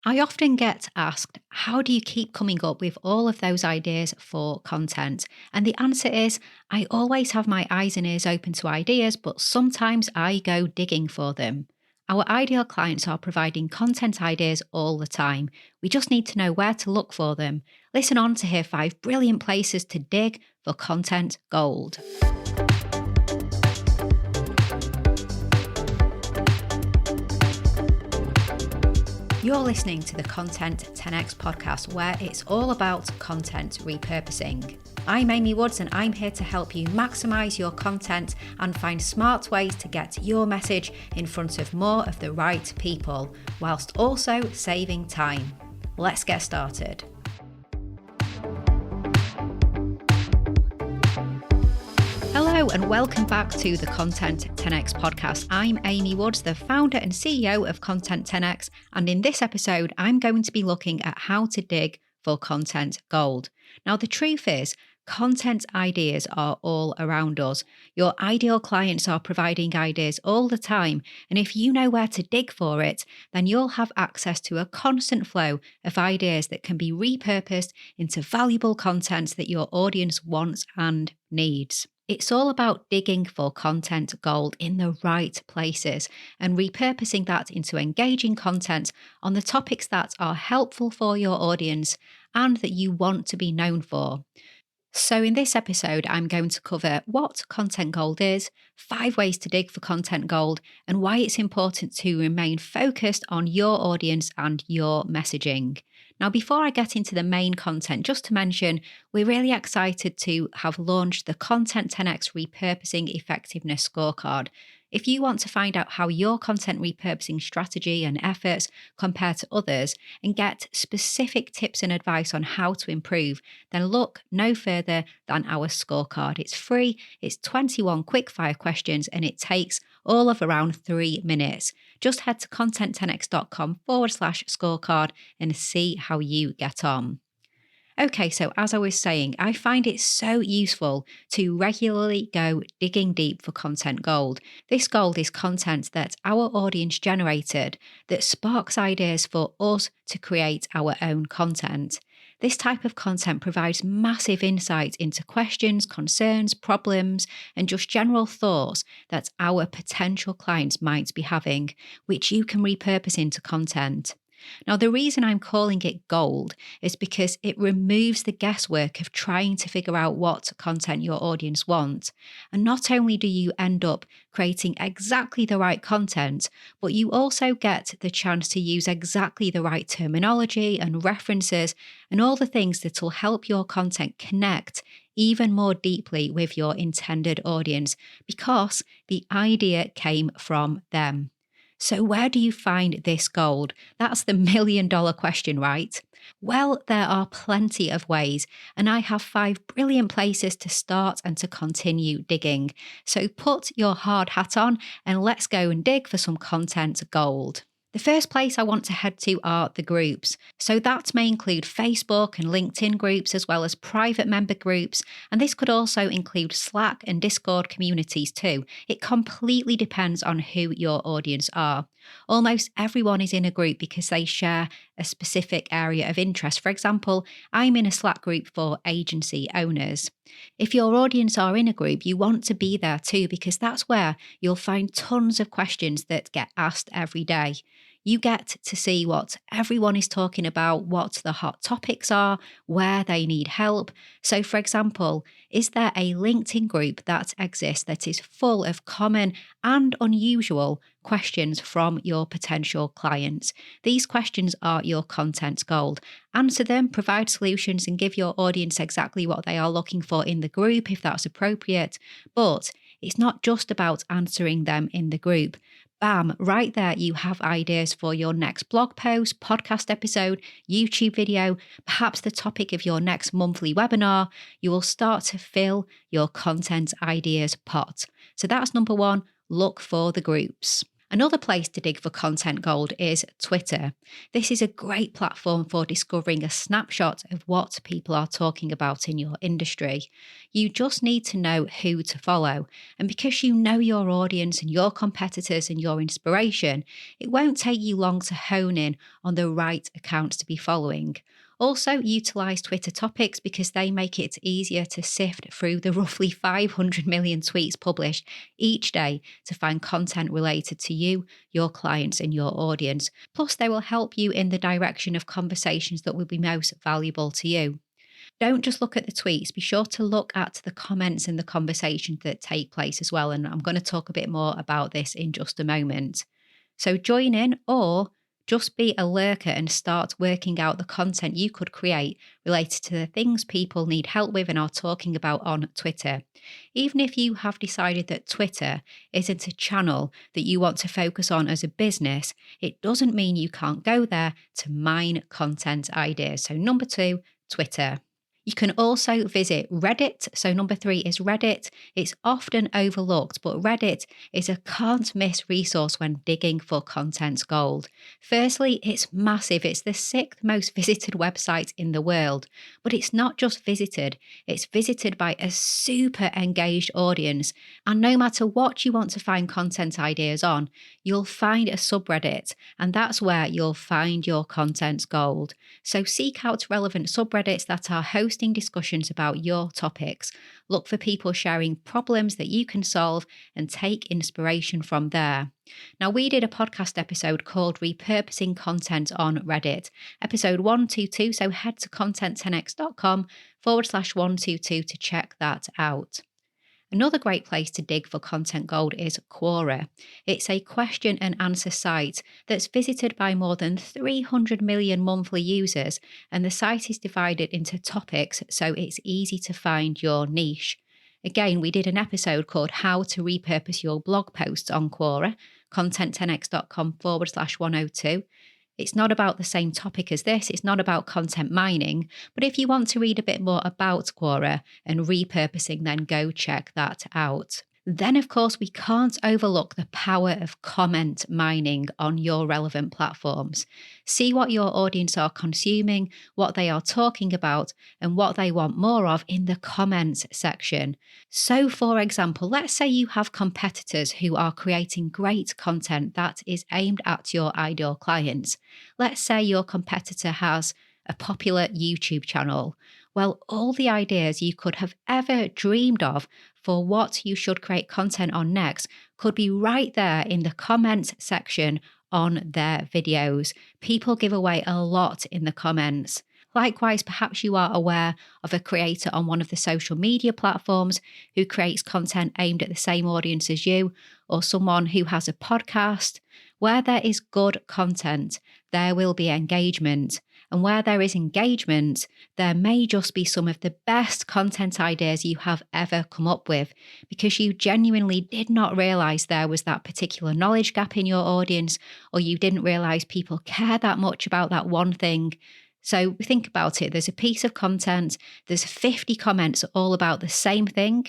I often get asked, how do you keep coming up with all of those ideas for content? And the answer is, I always have my eyes and ears open to ideas, but sometimes I go digging for them. Our ideal clients are providing content ideas all the time. We just need to know where to look for them. Listen on to hear 5 brilliant places to dig for content gold. You're listening to the Content 10x podcast, where it's all about content repurposing. I'm Amy Woods, and I'm here to help you maximize your content and find smart ways to get your message in front of more of the right people, whilst also saving time. Let's get started. Hello and welcome back to the Content 10x podcast. I'm Amy Woods, the founder and CEO of Content 10x, and in this episode, I'm going to be looking at how to dig for content gold. Now, the truth is, content ideas are all around us. Your ideal clients are providing ideas all the time, and if you know where to dig for it, then you'll have access to a constant flow of ideas that can be repurposed into valuable content that your audience wants and needs. It's all about digging for content gold in the right places and repurposing that into engaging content on the topics that are helpful for your audience and that you want to be known for. So in this episode, I'm going to cover what content gold is, 5 ways to dig for content gold, and why it's important to remain focused on your audience and your messaging. Now, before I get into the main content, just to mention, we're really excited to have launched the Content 10x Repurposing Effectiveness Scorecard. If you want to find out how your content repurposing strategy and efforts compare to others and get specific tips and advice on how to improve, then look no further than our scorecard. It's free, it's 21 quickfire questions, and it takes all of around 3 minutes. Just head to content10x.com/scorecard and see how you get on. Okay, so as I was saying, I find it so useful to regularly go digging deep for content gold. This gold is content that our audience generated that sparks ideas for us to create our own content. This type of content provides massive insight into questions, concerns, problems, and just general thoughts that our potential clients might be having, which you can repurpose into content. Now, the reason I'm calling it gold is because it removes the guesswork of trying to figure out what content your audience wants. And not only do you end up creating exactly the right content, but you also get the chance to use exactly the right terminology and references and all the things that will help your content connect even more deeply with your intended audience because the idea came from them. So where do you find this gold? That's the million-dollar question, right? Well, there are plenty of ways, and I have 5 brilliant places to start and to continue digging. So put your hard hat on and let's go and dig for some content gold. The first place I want to head to are the groups. So that may include Facebook and LinkedIn groups as well as private member groups, and this could also include Slack and Discord communities too. It completely depends on who your audience are. Almost everyone is in a group because they share a specific area of interest. For example, I'm in a Slack group for agency owners. If your audience are in a group, you want to be there too because that's where you'll find tons of questions that get asked every day. You get to see what everyone is talking about, what the hot topics are, where they need help. So, for example, is there a LinkedIn group that exists that is full of common and unusual questions from your potential clients? These questions are your content gold. Answer them, provide solutions, and give your audience exactly what they are looking for in the group if that's appropriate. But it's not just about answering them in the group. Bam, right there you have ideas for your next blog post, podcast episode, YouTube video, perhaps the topic of your next monthly webinar. You will start to fill your content ideas pot. So that's number 1, look for the groups. Another place to dig for content gold is Twitter. This is a great platform for discovering a snapshot of what people are talking about in your industry. You just need to know who to follow. And because you know your audience and your competitors and your inspiration, it won't take you long to hone in on the right accounts to be following. Also, utilize Twitter topics because they make it easier to sift through the roughly 500 million tweets published each day to find content related to you, your clients, and your audience. Plus, they will help you in the direction of conversations that will be most valuable to you. Don't just look at the tweets, be sure to look at the comments and the conversations that take place as well. And I'm going to talk a bit more about this in just a moment. So join in or just be a lurker and start working out the content you could create related to the things people need help with and are talking about on Twitter. Even if you have decided that Twitter isn't a channel that you want to focus on as a business, it doesn't mean you can't go there to mine content ideas. So number 2, Twitter. You can also visit Reddit. So number 3 is Reddit. It's often overlooked, but Reddit is a can't miss resource when digging for content gold. Firstly, it's massive. It's the 6th most visited website in the world. But it's not just visited, it's visited by a super engaged audience. And no matter what you want to find content ideas on, you'll find a subreddit, and that's where you'll find your content gold. So seek out relevant subreddits that are hosting discussions about your topics. Look for people sharing problems that you can solve and take inspiration from there. Now, we did a podcast episode called Repurposing Content on Reddit, episode 122, so head to content10x.com/122 to check that out. Another great place to dig for content gold is Quora. It's a question and answer site that's visited by more than 300 million monthly users, and the site is divided into topics so it's easy to find your niche. Again, we did an episode called How to Repurpose Your Blog Posts on Quora, content10x.com/102. It's not about the same topic as this, it's not about content mining, but if you want to read a bit more about Quora and repurposing, then go check that out. Then, of course, we can't overlook the power of comment mining on your relevant platforms. See what your audience are consuming, what they are talking about, and what they want more of in the comments section. So, for example, let's say you have competitors who are creating great content that is aimed at your ideal clients. Let's say your competitor has a popular YouTube channel. Well, all the ideas you could have ever dreamed of for what you should create content on next could be right there in the comments section on their videos. People give away a lot in the comments. Likewise, perhaps you are aware of a creator on one of the social media platforms who creates content aimed at the same audience as you, or someone who has a podcast. Where there is good content, there will be engagement. And where there is engagement, there may just be some of the best content ideas you have ever come up with because you genuinely did not realize there was that particular knowledge gap in your audience, or you didn't realize people care that much about that one thing. So think about it. There's a piece of content, there's 50 comments all about the same thing.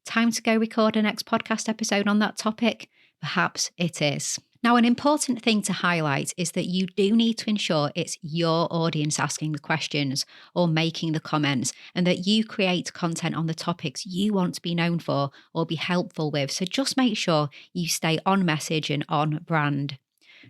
Time to go record a next podcast episode on that topic? Perhaps it is. Now, an important thing to highlight is that you do need to ensure it's your audience asking the questions or making the comments, and that you create content on the topics you want to be known for or be helpful with. So just make sure you stay on message and on brand.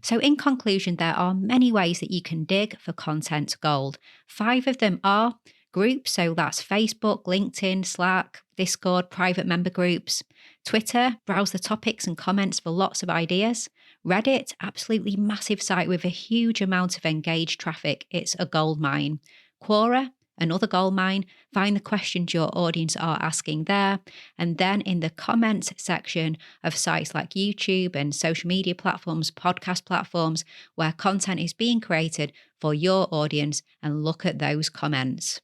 So in conclusion, there are many ways that you can dig for content gold. 5 of them are groups, so that's Facebook, LinkedIn, Slack, Discord, private member groups. Twitter, browse the topics and comments for lots of ideas. Reddit, absolutely massive site with a huge amount of engaged traffic. It's a gold mine. Quora, another gold mine. Find the questions your audience are asking there. And then in the comments section of sites like YouTube and social media platforms, podcast platforms, where content is being created for your audience, and look at those comments.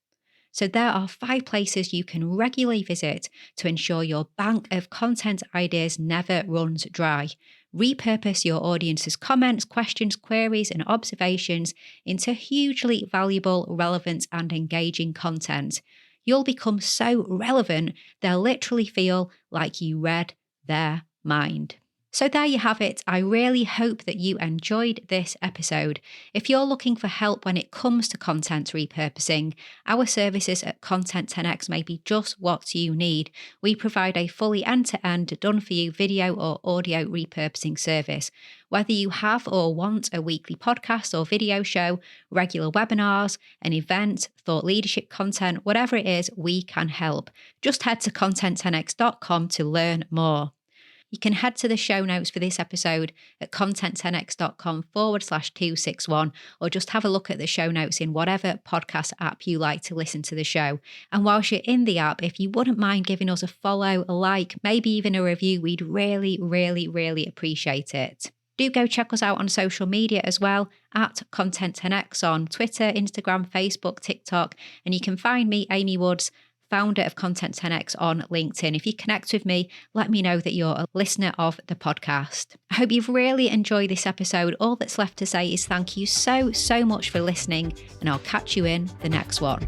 So there are 5 places you can regularly visit to ensure your bank of content ideas never runs dry. Repurpose your audience's comments, questions, queries, and observations into hugely valuable, relevant, and engaging content. You'll become so relevant, they'll literally feel like you read their mind. So there you have it. I really hope that you enjoyed this episode. If you're looking for help when it comes to content repurposing, our services at Content 10x may be just what you need. We provide a fully end-to-end, done-for-you video or audio repurposing service. Whether you have or want a weekly podcast or video show, regular webinars, an event, thought leadership content, whatever it is, we can help. Just head to content10x.com to learn more. You can head to the show notes for this episode at content10x.com/261, or just have a look at the show notes in whatever podcast app you like to listen to the show. And whilst you're in the app, if you wouldn't mind giving us a follow, a like, maybe even a review, we'd really, really, really appreciate it. Do go check us out on social media as well, at Content10x on Twitter, Instagram, Facebook, TikTok, and you can find me, Amy Woods, founder of Content 10x, on LinkedIn. If you connect with me, let me know that you're a listener of the podcast. I hope you've really enjoyed this episode. All that's left to say is thank you so much for listening, and I'll catch you in the next one.